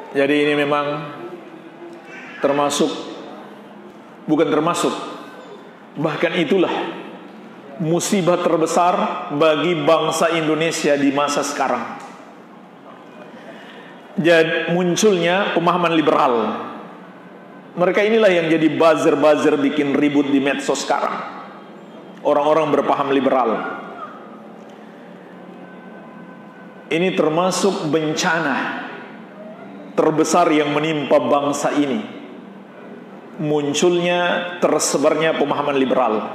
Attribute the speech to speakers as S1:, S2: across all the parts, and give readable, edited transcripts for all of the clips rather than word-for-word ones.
S1: Jadi ini memang bahkan itulah musibah terbesar bagi bangsa Indonesia di masa sekarang. Jadi munculnya pemahaman liberal. Mereka inilah yang jadi buzzer bikin ribut di medsos sekarang. Orang-orang berpaham liberal. Ini termasuk bencana terbesar yang menimpa bangsa ini. Munculnya, tersebarnya pemahaman liberal,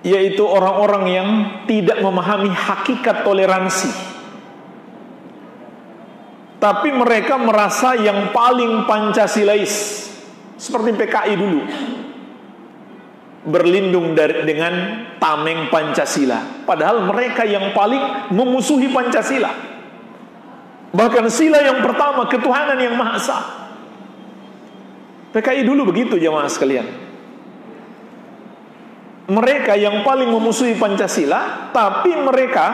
S1: yaitu orang-orang yang tidak memahami hakikat toleransi, tapi mereka merasa yang paling Pancasilais, seperti PKI dulu, berlindung dengan tameng Pancasila, padahal mereka yang paling memusuhi Pancasila. Bahkan sila yang pertama, ketuhanan yang Maha Esa. PKI dulu begitu, jamaah sekalian. Mereka yang paling memusuhi Pancasila, tapi mereka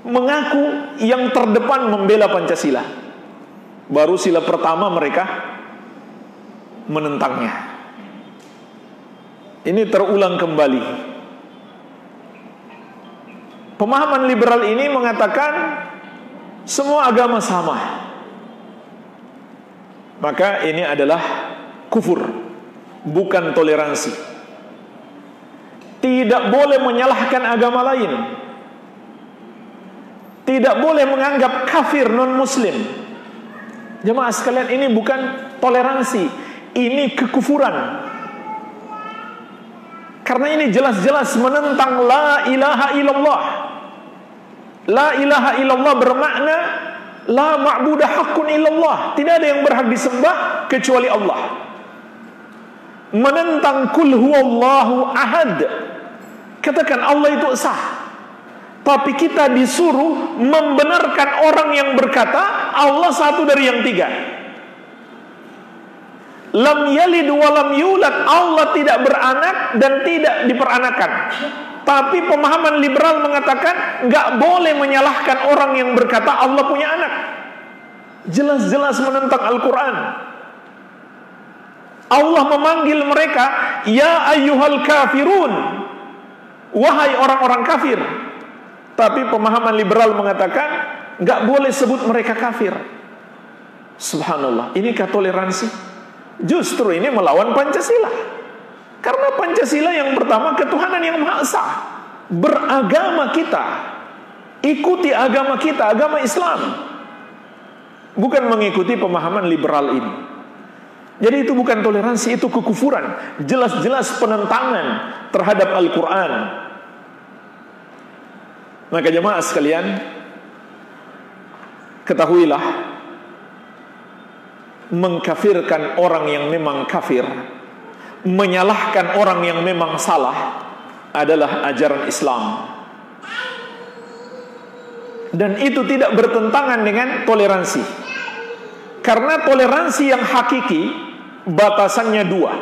S1: mengaku yang terdepan membela Pancasila. Baru sila pertama mereka menentangnya. Ini terulang kembali. Pemahaman liberal ini mengatakan semua agama sama. Maka ini adalah kufur, bukan toleransi. Tidak boleh menyalahkan agama lain. Tidak boleh menganggap kafir non-muslim. Jemaah sekalian, ini bukan toleransi, ini kekufuran. Karena ini jelas-jelas menentang la ilaha illallah. La ilaha illallah bermakna la ma'budah haqqun illallah. Tidak ada yang berhak disembah kecuali Allah. Menentang kul huwallahu ahad. Katakan Allah itu esa. Tapi kita disuruh membenarkan orang yang berkata Allah satu dari yang tiga. Lam yalid wa lam yulad. Allah tidak beranak dan tidak diperanakan. Tapi pemahaman liberal mengatakan nggak boleh menyalahkan orang yang berkata Allah punya anak. Jelas-jelas menentang Al-Quran. Allah memanggil mereka ya ayyuhal kafirun, wahai orang-orang kafir. Tapi pemahaman liberal mengatakan nggak boleh sebut mereka kafir. Subhanallah, inikah toleransi? Justru ini melawan Pancasila. Karena Pancasila yang pertama ketuhanan yang Maha Esa. Beragama kita, ikuti agama kita, agama Islam, bukan mengikuti pemahaman liberal ini. Jadi itu bukan toleransi, itu kekufuran. Jelas-jelas penentangan terhadap Al-Quran. Maka jemaah sekalian, ketahuilah, mengkafirkan orang yang memang kafir, menyalahkan orang yang memang salah adalah ajaran Islam. Dan itu tidak bertentangan dengan toleransi. Karena toleransi yang hakiki batasannya dua.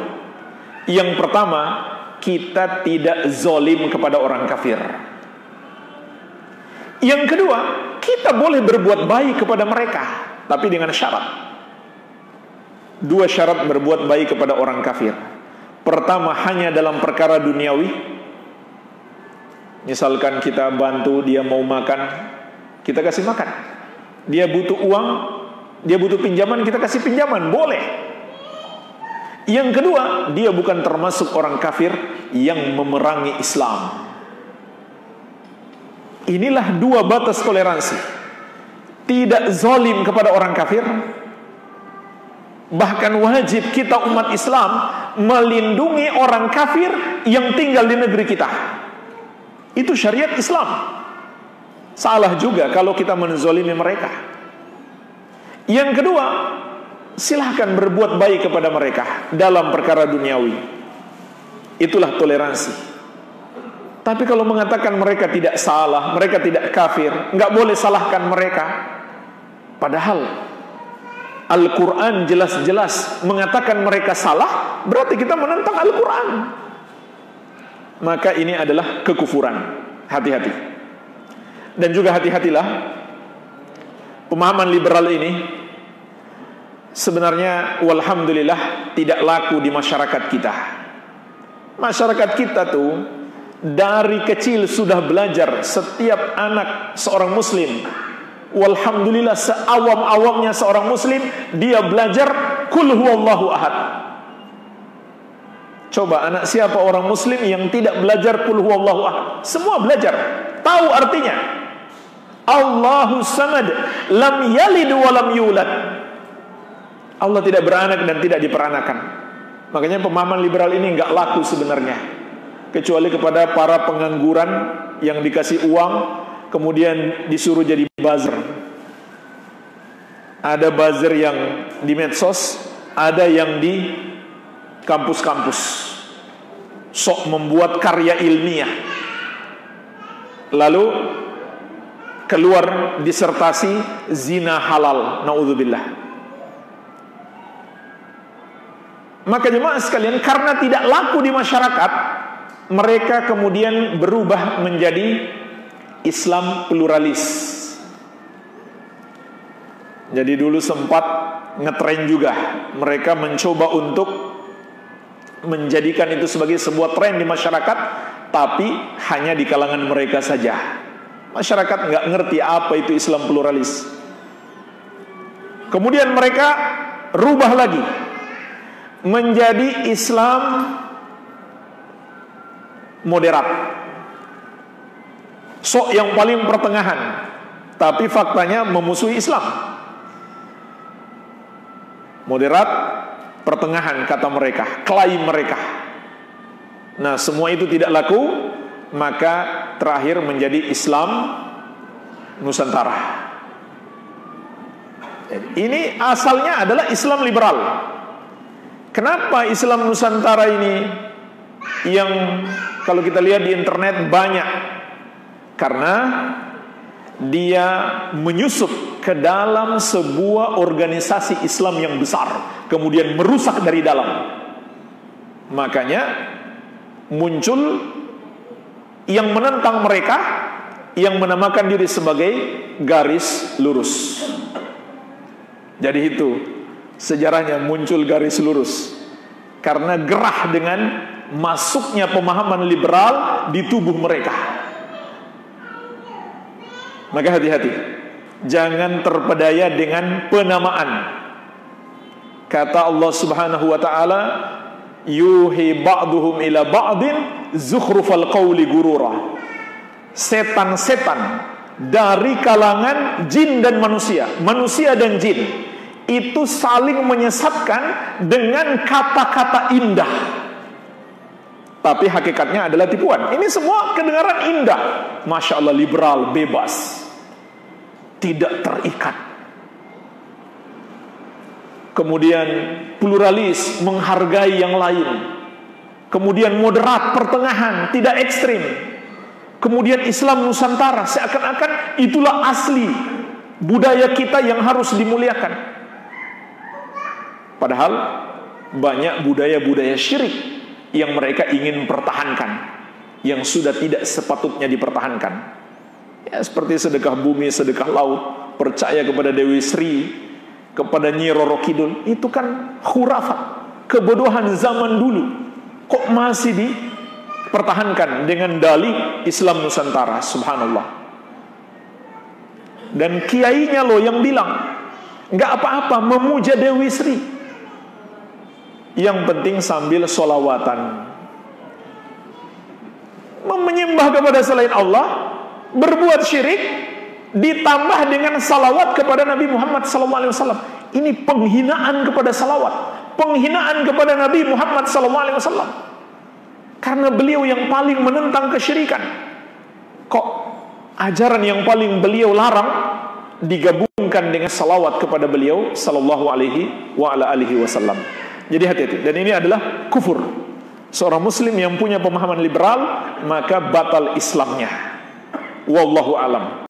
S1: Yang pertama, kita tidak zalim kepada orang kafir. Yang kedua, kita boleh berbuat baik kepada mereka, tapi dengan syarat. Dua syarat berbuat baik kepada orang kafir. Pertama, hanya dalam perkara duniawi. Misalkan kita bantu dia mau makan, kita kasih makan. Dia butuh uang, dia butuh pinjaman, kita kasih pinjaman, boleh. Yang kedua, dia bukan termasuk orang kafir yang memerangi Islam. Inilah dua batas toleransi. Tidak zalim kepada orang kafir. Bahkan wajib kita umat Islam melindungi orang kafir yang tinggal di negeri kita. Itu syariat Islam. Salah juga kalau kita menzalimi mereka. Yang kedua, silahkan berbuat baik kepada mereka dalam perkara duniawi. Itulah toleransi. Tapi kalau mengatakan mereka tidak salah, mereka tidak kafir, nggak boleh salahkan mereka. Padahal Al-Quran jelas-jelas mengatakan mereka salah, berarti kita menentang Al-Quran. Maka ini adalah kekufuran. Hati-hati. Dan juga hati-hatilah pemahaman liberal ini sebenarnya walhamdulillah tidak laku di masyarakat kita. Masyarakat kita tuh dari kecil sudah belajar, setiap anak seorang muslim, walhamdulillah seawam-awamnya seorang muslim, dia belajar kul huwallahu ahad. Coba anak siapa orang muslim yang tidak belajar kul huwallahu ahad? Semua belajar, tahu artinya. Allahu samad, lam yalid wa lam yulad. Allah tidak beranak dan tidak diperanakan. Makanya pemahaman liberal ini enggak laku sebenarnya, kecuali kepada para pengangguran yang dikasih uang kemudian disuruh jadi buzzer. Ada buzzer yang di medsos, ada yang di kampus-kampus, sok membuat karya ilmiah, lalu keluar disertasi zina halal, naudzubillah. Maka jemaah sekalian, karena tidak laku di masyarakat, mereka kemudian berubah menjadi Islam pluralis. Jadi dulu sempat ngetren juga, mereka mencoba untuk menjadikan itu sebagai sebuah tren di masyarakat, tapi hanya di kalangan mereka saja. Masyarakat nggak ngerti apa itu Islam pluralis. Kemudian mereka rubah lagi menjadi Islam moderat, sok yang paling pertengahan, tapi faktanya memusuhi Islam. Moderat, pertengahan kata mereka, klaim mereka. Nah, semua itu tidak laku, maka terakhir menjadi Islam Nusantara. Ini asalnya adalah Islam liberal. Kenapa Islam Nusantara ini yang kalau kita lihat di internet banyak? Karena dia menyusup ke dalam sebuah organisasi Islam yang besar, kemudian merusak dari dalam. Makanya muncul yang menentang mereka, yang menamakan diri sebagai garis lurus. Jadi itu sejarahnya muncul garis lurus, karena gerah dengan masuknya pemahaman liberal di tubuh mereka. Maka hati-hati, jangan terpedaya dengan penamaan. Kata Allah Subhanahu wa taala, yuhi ba'duhum ila ba'din zukhrufal qawli gurura. Setan-setan dari kalangan jin dan manusia, manusia dan jin, itu saling menyesatkan dengan kata-kata indah, tapi hakikatnya adalah tipuan. Ini semua kedengaran indah, Masya Allah, liberal, bebas, tidak terikat. Kemudian pluralis, menghargai yang lain. Kemudian moderat, pertengahan, tidak ekstrim. Kemudian Islam Nusantara, seakan-akan itulah asli budaya kita yang harus dimuliakan. Padahal banyak budaya-budaya syirik yang mereka ingin pertahankan, yang sudah tidak sepatutnya dipertahankan. Ya, seperti sedekah bumi, sedekah laut, percaya kepada Dewi Sri, kepada Nyi Roro Kidul. Itu kan khurafat, kebodohan zaman dulu. Kok masih dipertahankan dengan dalih Islam Nusantara? Subhanallah. Dan kiainya loh yang bilang, nggak apa-apa memuja Dewi Sri, yang penting sambil sholawatan. Menyembah kepada selain Allah, berbuat syirik, ditambah dengan salawat kepada Nabi Muhammad SAW. Ini penghinaan kepada salawat, penghinaan kepada Nabi Muhammad SAW, karena beliau yang paling menentang kesyirikan. Kok ajaran yang paling beliau larang digabungkan dengan salawat kepada beliau sallallahu alaihi wa ala alihi wasallam? Jadi hati-hati, dan ini adalah kufur. Seorang muslim yang punya pemahaman liberal, maka batal Islamnya. Wallahu alam.